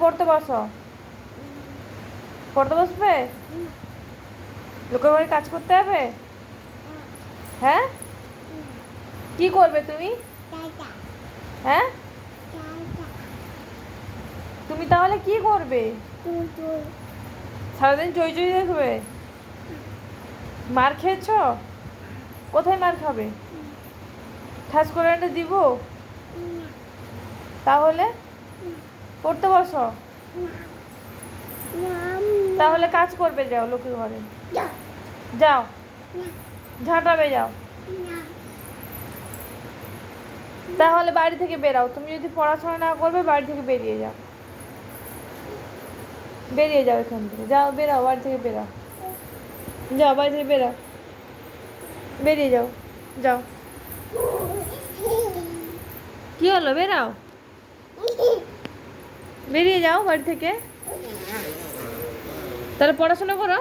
পড়তে বসো। পড়তে বসবে? লোকের বাড়ি কাজ করতে হবে? হ্যাঁ, কি করবে তুমি? হ্যাঁ, তুমি তাহলে কি করবে? সারাদিন চই চই দেখবে? মার খেয়েছো? কোথায় মার খাবে? ঠাস করে একটা দিব? তাহলে পড়তে বসো। তাহলে কাজ করবে, যাও লোকের ঘরে যাও, ঝাঁটাবে যাও। তাহলে বাড়ি থেকে বেরাও। তুমি যদি পড়াশোনা না করবে বাড়ি থেকে বেরিয়ে যাও, বেরিয়ে যাও এখান থেকে। যাও, বেরাও, বাড়ি থেকে বেরাও। যাও, বাড়ি থেকে বেরাও, বেরিয়ে যাও, যাও। কি হলো? বেরাও, বেরিয়ে যাও বাড়ি থেকে। তাহলে পড়াশোনা করো।